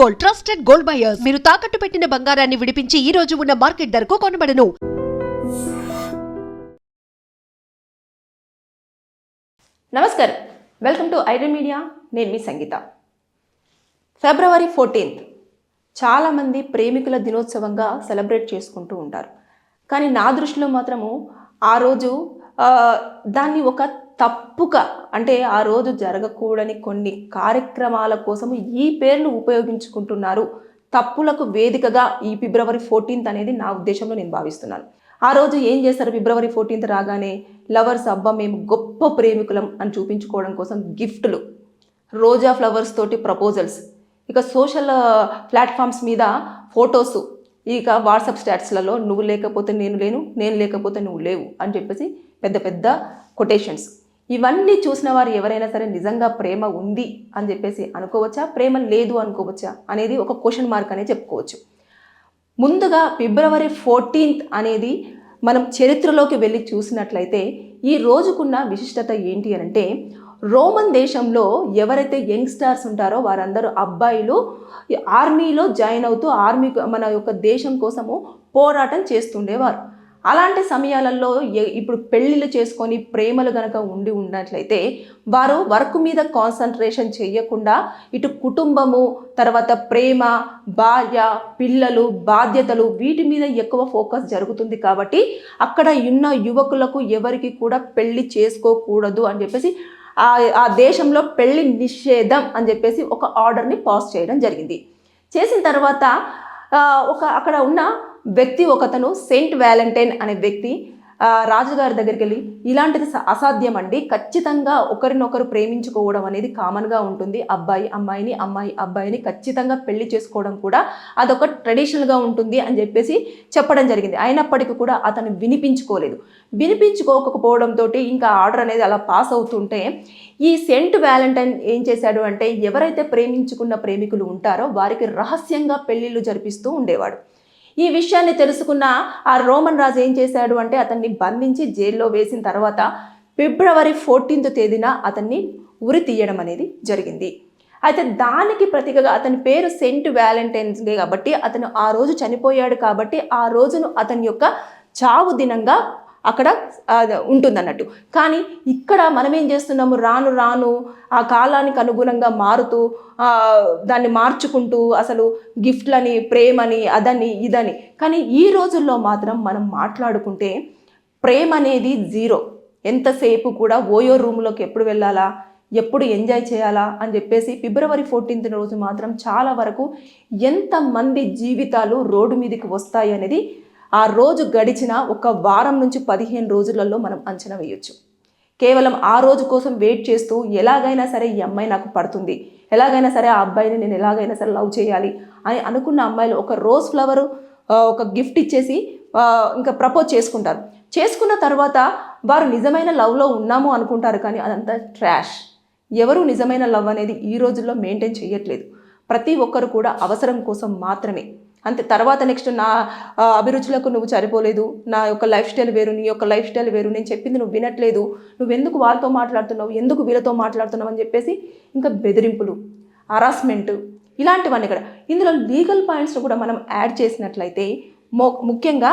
Gold, trusted gold buyers. మీరు తాకట్టు పెట్టిన బంగారాన్ని విడిపించి ఈ రోజు ఉన్న మార్కెట్ ధరకు కొనబడను. నమస్కారం, వెల్కమ్ టు ఐరన్ మీడియా. నేను మీ సంగీత. ఫిబ్రవరి 14 చాలామంది ప్రేమికుల దినోత్సవంగా సెలబ్రేట్ చేసుకుంటూ ఉంటారు. కానీ నా దృష్టిలో మాత్రము ఆ రోజు దాన్ని ఒక తప్పుగా, అంటే ఆ రోజు జరగకూడని కొన్ని కార్యక్రమాల కోసము ఈ పేర్లు ఉపయోగించుకుంటున్నారు. తప్పులకు వేదికగా ఈ ఫిబ్రవరి 14 అనేది నా ఉద్దేశంలో నేను భావిస్తున్నాను. ఆ రోజు ఏం చేస్తారు? ఫిబ్రవరి 14 రాగానే లవర్స్, అబ్బా మేము గొప్ప ప్రేమికులం అని చూపించుకోవడం కోసం గిఫ్ట్లు, రోజా ఫ్లవర్స్ తోటి ప్రపోజల్స్, ఇక సోషల్ ప్లాట్ఫామ్స్ మీద ఫొటోస్, ఇక వాట్సాప్ స్టాటస్లలో నువ్వు లేకపోతే నేను లేను, నేను లేకపోతే నువ్వు లేవు అని చెప్పేసి పెద్ద పెద్ద కొటేషన్స్. ఇవన్నీ చూసిన వారు ఎవరైనా సరే నిజంగా ప్రేమ ఉంది అని చెప్పేసి అనుకోవచ్చా, ప్రేమ లేదు అనుకోవచ్చా అనేది ఒక క్వశ్చన్ మార్క్ అనే చెప్పుకోవచ్చు. ముందుగా ఫిబ్రవరి 14 అనేది మనం చరిత్రలోకి వెళ్ళి చూసినట్లయితే ఈ రోజుకున్న విశిష్టత ఏంటి అని అంటే, రోమన్ దేశంలో ఎవరైతే యంగ్స్టర్స్ ఉంటారో వారందరూ అబ్బాయిలు ఆర్మీలో జాయిన్ అవుతూ మన యొక్క దేశం కోసము పోరాటం చేస్తుండేవారు. అలాంటి సమయాలలో ఇప్పుడు పెళ్ళిళ్ళు చేసుకొని ప్రేమలు గనక ఉన్నట్లయితే వారు వర్క్ మీద కాన్సన్ట్రేషన్ చేయకుండా ఇటు కుటుంబము, తర్వాత ప్రేమ, భార్య, పిల్లలు, బాధ్యతలు, వీటి మీద ఎక్కువ ఫోకస్ జరుగుతుంది. కాబట్టి అక్కడ ఉన్న యువకులకు ఎవరికి కూడా పెళ్లి చేసుకోకూడదు అని చెప్పేసి ఆ దేశంలో పెళ్లి నిషేధం అని చెప్పేసి ఒక ఆర్డర్ని పాస్ చేయడం జరిగింది. చేసిన తర్వాత అక్కడ ఉన్న వ్యక్తి, ఒకతను సెయింట్ వ్యాలంటైన్ అనే వ్యక్తి రాజుగారి దగ్గరికి వెళ్ళి, ఇలాంటిది అసాధ్యం అండి, ఖచ్చితంగా ఒకరినొకరు ప్రేమించుకోవడం అనేది కామన్గా ఉంటుంది, అబ్బాయి అమ్మాయిని, అమ్మాయి అబ్బాయిని ఖచ్చితంగా పెళ్లి చేసుకోవడం కూడా అదొక ట్రెడిషనల్గా ఉంటుంది అని చెప్పేసి చెప్పడం జరిగింది. అయినప్పటికీ కూడా అతను వినిపించుకోకపోవడంతో ఇంకా ఆర్డర్ అనేది అలా పాస్ అవుతుంటే ఈ సెయింట్ వ్యాలంటైన్ ఏం చేశాడు అంటే, ఎవరైతే ప్రేమించుకున్న ప్రేమికులు ఉంటారో వారికి రహస్యంగా పెళ్లిళ్ళు జరిపిస్తూ ఉండేవాడు. ఈ విషయాన్ని తెలుసుకున్న ఆ రోమన్ రాజు ఏం చేశాడు అంటే, అతన్ని బంధించి జైల్లో వేసిన తర్వాత ఫిబ్రవరి 14 తేదీన అతన్ని ఉరి తీయడం అనేది జరిగింది. అయితే దానికి ప్రతీకగా అతని పేరు సెయింట్ వ్యాలంటైన్స్ డే కాబట్టి అతను ఆ రోజు చనిపోయాడు కాబట్టి ఆ రోజును అతని యొక్క చావు దినంగా అక్కడ ఉంటుందన్నట్టు. కానీ ఇక్కడ మనం ఏం చేస్తున్నాము, రాను రాను ఆ కాలానికి అనుగుణంగా మారుతూ దాన్ని మార్చుకుంటూ అసలు గిఫ్ట్లని, ప్రేమని, అదని ఇదని. కానీ ఈ రోజుల్లో మాత్రం మనం మాట్లాడుకుంటే ప్రేమ అనేది జీరో. ఎంతసేపు కూడా ఓయో రూమ్లోకి ఎప్పుడు వెళ్ళాలా, ఎప్పుడు ఎంజాయ్ చేయాలా అని చెప్పేసి ఫిబ్రవరి 14 రోజు మాత్రం చాలా వరకు ఎంతమంది జీవితాలు రోడ్డు మీదకి వస్తాయి అనేది ఆ రోజు గడిచిన ఒక వారం నుంచి 15 రోజులలో మనం అంచనా వేయొచ్చు. కేవలం ఆ రోజు కోసం వెయిట్ చేస్తూ ఎలాగైనా సరే ఈ అమ్మాయి నాకు పడుతుంది, ఎలాగైనా సరే ఆ అబ్బాయిని నేను ఎలాగైనా సరే లవ్ చేయాలి అని అనుకున్న అమ్మాయిలు ఒక రోజ్ ఫ్లవరు, ఒక గిఫ్ట్ ఇచ్చేసి ఇంకా ప్రపోజ్ చేసుకుంటారు. చేసుకున్న తర్వాత వారు నిజమైన లవ్లో ఉన్నాము అనుకుంటారు, కానీ అదంతా ట్రాష్. ఎవరు నిజమైన లవ్ అనేది ఈ రోజుల్లో మెయింటైన్ చేయట్లేదు. ప్రతి ఒక్కరు కూడా అవసరం కోసం మాత్రమే, అంతే. తర్వాత నెక్స్ట్ నా అభిరుచులకు నువ్వు సరిపోలేదు, నా యొక్క లైఫ్ స్టైల్ వేరు, నీ యొక్క లైఫ్ స్టైల్ వేరు, నేను చెప్పింది నువ్వు వినట్లేదు, నువ్వెందుకు వాళ్ళతో మాట్లాడుతున్నావు, ఎందుకు వీళ్ళతో మాట్లాడుతున్నావు అని చెప్పేసి ఇంకా బెదిరింపులు, హరాస్మెంట్, ఇలాంటివన్నీ కూడా. ఇందులో లీగల్ పాయింట్స్ కూడా మనం యాడ్ చేసినట్లయితే ముఖ్యంగా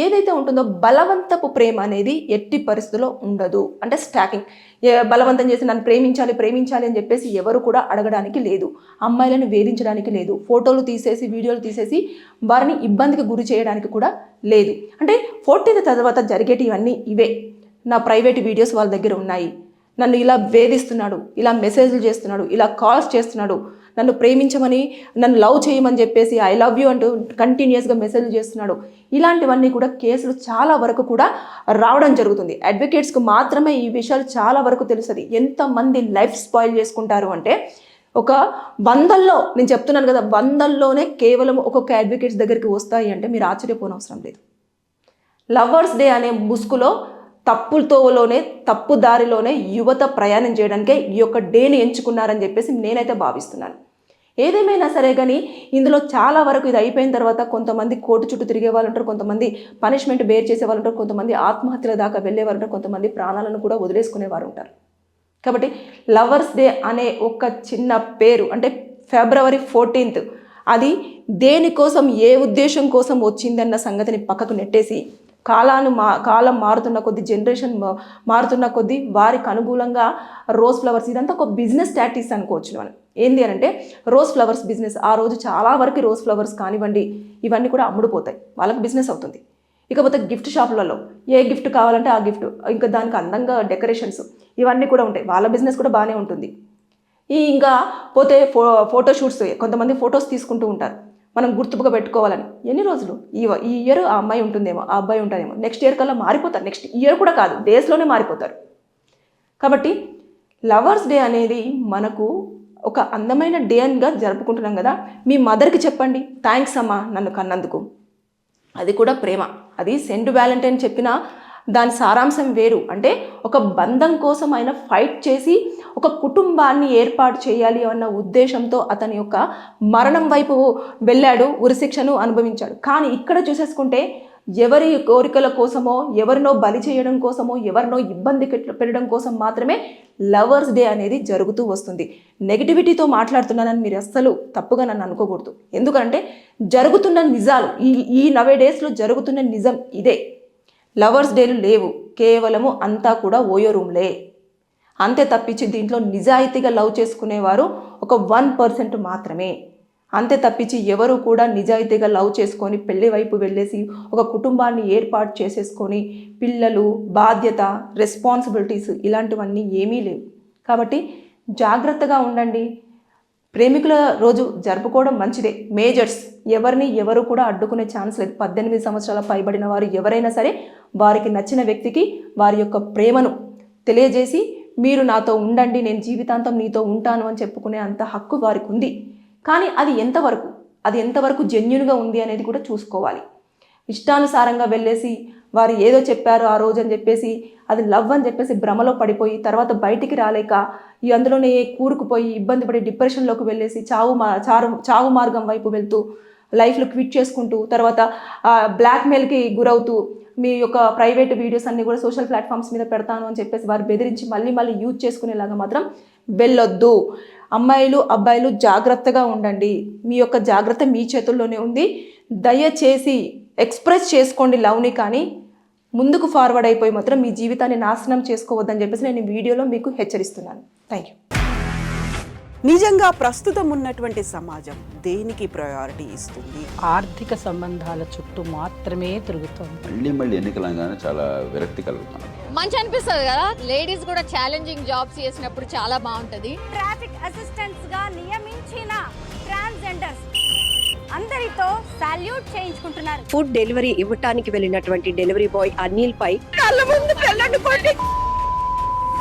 ఏదైతే ఉంటుందో బలవంతపు ప్రేమ అనేది ఎట్టి పరిస్థితుల్లో ఉండదు. అంటే స్టాకింగ్, బలవంతం చేసి నన్ను ప్రేమించాలి అని చెప్పేసి ఎవరు కూడా అడగడానికి లేదు, అమ్మాయిలను వేధించడానికి లేదు, ఫోటోలు తీసేసి వీడియోలు తీసేసి వారిని ఇబ్బందికి గురి చేయడానికి కూడా లేదు. అంటే 14 తర్వాత జరిగేటివన్నీ ఇవే. నా ప్రైవేట్ వీడియోస్ వాళ్ళ దగ్గర ఉన్నాయి, నన్ను ఇలా వేధిస్తున్నాడు, ఇలా మెసేజ్లు చేస్తున్నాడు, ఇలా కాల్స్ చేస్తున్నాడు, నన్ను ప్రేమించమని, నన్ను లవ్ చేయమని చెప్పేసి ఐ లవ్ యూ అంటూ కంటిన్యూస్గా మెసేజ్లు చేస్తున్నాడు. ఇలాంటివన్నీ కూడా కేసులు చాలా వరకు కూడా రావడం జరుగుతుంది. అడ్వకేట్స్కి మాత్రమే ఈ విషయాలు చాలా వరకు తెలుస్తుంది. ఎంతమంది లైఫ్ స్పాయిల్ చేసుకుంటారు అంటే, ఒక 100లో నేను చెప్తున్నాను కదా, 100లోనే కేవలం ఒక్కొక్క అడ్వకేట్స్ దగ్గరికి వస్తాయి అంటే మీరు ఆశ్చర్యపోనవసరం లేదు. లవర్స్ డే అనే ముసుగులో తప్పు దారిలోనే యువత ప్రయాణం చేయడానికే ఈ యొక్క డేని ఎంచుకున్నారని చెప్పేసి నేనైతే భావిస్తున్నాను. ఏదేమైనా సరే కానీ ఇందులో చాలా వరకు ఇది అయిపోయిన తర్వాత కొంతమంది కోర్టు చుట్టూ తిరిగే వాళ్ళు ఉంటారు, కొంతమంది పనిష్మెంట్ బేర్ చేసే వాళ్ళు ఉంటారు, కొంతమంది ఆత్మహత్యల దాకా వెళ్ళే వాళ్ళు ఉంటారు, కొంతమంది ప్రాణాలను కూడా వదిలేసుకునేవారు ఉంటారు. కాబట్టి లవర్స్ డే అనే ఒక చిన్న పేరు, అంటే ఫిబ్రవరి 14 అది దేనికోసం ఏ ఉద్దేశం కోసం వచ్చిందన్న సంగతిని పక్కకు నెట్టేసి కాలం మారుతున్న కొద్దీ, జనరేషన్ మారుతున్న కొద్దీ వారికి అనుకూలంగా రోజ్ ఫ్లవర్స్, ఇదంతా ఒక బిజినెస్ స్ట్రాటజీస్ అనుకోవచ్చు మనం. ఏంది అని అంటే రోజ్ ఫ్లవర్స్ బిజినెస్. ఆ రోజు చాలా వరకు రోజ్ ఫ్లవర్స్ కానివ్వండి ఇవన్నీ కూడా అమ్ముడుపోతాయి, వాళ్ళకి బిజినెస్ అవుతుంది. ఇకపోతే గిఫ్ట్ షాపులలో ఏ గిఫ్ట్ కావాలంటే ఆ గిఫ్ట్, ఇంకా దానికి అందంగా డెకరేషన్స్ ఇవన్నీ కూడా ఉంటాయి, వాళ్ళ బిజినెస్ కూడా బాగానే ఉంటుంది. ఇంకా పోతే ఫోటోషూట్స్, కొంతమంది ఫొటోస్ తీసుకుంటూ ఉంటారు మనం గుర్తుపుగా పెట్టుకోవాలని. ఎన్ని రోజులు? ఈ ఇయర్ ఆ అమ్మాయి ఉంటుందేమో, ఆ అబ్బాయి ఉంటారేమో, నెక్స్ట్ ఇయర్ కల్లా మారిపోతారు. నెక్స్ట్ ఇయర్ కూడా కాదు, డేస్లోనే మారిపోతారు. కాబట్టి లవర్స్ డే అనేది మనకు ఒక అందమైన డే అనిగా జరుపుకుంటున్నాం కదా. మీ మదర్కి చెప్పండి, థ్యాంక్స్ అమ్మా నన్ను కన్నందుకు. అది కూడా ప్రేమ. అది సెంట్ వ్యాలంటైన్ చెప్పిన దాని సారాంశం వేరు. అంటే ఒక బంధం కోసం ఆయన ఫైట్ చేసి ఒక కుటుంబాన్ని ఏర్పాటు చేయాలి అన్న ఉద్దేశంతో అతని యొక్క మరణం వైపు వెళ్ళాడు, ఉరిశిక్షను అనుభవించాడు. కానీ ఇక్కడ చూసేసుకుంటే ఎవరి కోరికల కోసమో, ఎవరినో బలి చేయడం కోసమో, ఎవరినో ఇబ్బంది పెట్టడం కోసం మాత్రమే లవర్స్ డే అనేది జరుగుతూ వస్తుంది. నెగిటివిటీతో మాట్లాడుతున్నానని మీరు అస్సలు తప్పుగా నన్ను అనుకోకూడదు. ఎందుకంటే జరుగుతున్న నిజాలు, ఈ నవే డేస్లో జరుగుతున్న నిజం ఇదే. లవర్స్ డేలు లేవు, కేవలము అంతా కూడా ఓయో రూమ్లే, అంతే తప్పించి దీంట్లో నిజాయితీగా లవ్ చేసుకునేవారు ఒక 1% మాత్రమే. అంతే తప్పించి ఎవరు కూడా నిజాయితీగా లవ్ చేసుకొని పెళ్లి వైపు వెళ్ళేసి ఒక కుటుంబాన్ని ఏర్పాటు చేసేసుకొని పిల్లలు, బాధ్యత, రెస్పాన్సిబిలిటీస్ ఇలాంటివన్నీ ఏమీ లేవు. కాబట్టి జాగ్రత్తగా ఉండండి. ప్రేమికుల రోజు జరుపుకోవడం మంచిదే. మేజర్స్ ఎవరు కూడా అడ్డుకునే ఛాన్స్ లేదు. 18 సంవత్సరాల పైబడిన వారు ఎవరైనా సరే వారికి నచ్చిన వ్యక్తికి వారి యొక్క ప్రేమను తెలియజేసి మీరు నాతో ఉండండి, నేను జీవితాంతం నీతో ఉంటాను అని చెప్పుకునే అంత హక్కు వారికి ఉంది. కానీ అది ఎంతవరకు జెన్యూన్గా ఉంది అనేది కూడా చూసుకోవాలి. ఇష్టానుసారంగా వెళ్ళేసి వారు ఏదో చెప్పారు ఆ రోజు అని చెప్పేసి అది లవ్ అని చెప్పేసి భ్రమలో పడిపోయి తర్వాత బయటికి రాలేక అందులోనే కూరుకుపోయి ఇబ్బంది పడి డిప్రెషన్లోకి వెళ్ళేసి చావు మార్గం వైపు వెళ్తూ లైఫ్లో క్విట్ చేసుకుంటూ తర్వాత బ్లాక్మెయిల్కి గురవుతూ మీ యొక్క ప్రైవేట్ వీడియోస్ అన్నీ కూడా సోషల్ ప్లాట్ఫామ్స్ మీద పెడతాను అని చెప్పేసి వారు బెదిరించి మళ్ళీ యూజ్ చేసుకునేలాగా మాత్రం వెళ్ళొద్దు. అమ్మాయిలు, అబ్బాయిలు జాగ్రత్తగా ఉండండి. మీ యొక్క జాగ్రత్త మీ చేతుల్లోనే ఉంది. దయచేసి ఎక్స్ప్రెస్ చేసుకోండి లవ్ని, కానీ ముందుకు ఫార్వర్డ్ అయిపోయి మాత్రం మీ జీవితాన్ని నాశనం చేసుకోవద్దని చెప్పేసి నేను ఈ వీడియోలో మీకు హెచ్చరిస్తున్నాను. Thank you. నిజంగా ప్రస్తుతం ఉన్నటువంటి సమాజం దేనికి ప్రయారిటీ ఇస్తుంది? ఆర్థిక సంబంధాల చుట్టూ మాత్రమే తిరుగుతుంది. మళ్ళీ ఎన్నికలంగానే చాలా విరక్తి కలుగుతాను. మంచి అనిపిస్తుంది కదా, లేడీస్ కూడా ఛాలెంజింగ్ జాబ్స్ చేసినప్పుడు చాలా బాగుంటది. ట్రాఫిక్ అసిస్టెంట్స్ గా నియమించిన ట్రాన్స్జెండర్స్ అందరితో సాల్యూట్ చేయించుకుంటున్నారు. ఫుడ్ డెలివరీ ఇవ్వటానికి వెళ్ళినటువంటి డెలివరీ బాయ్ అనిల్ పై కళ్ళ ముందు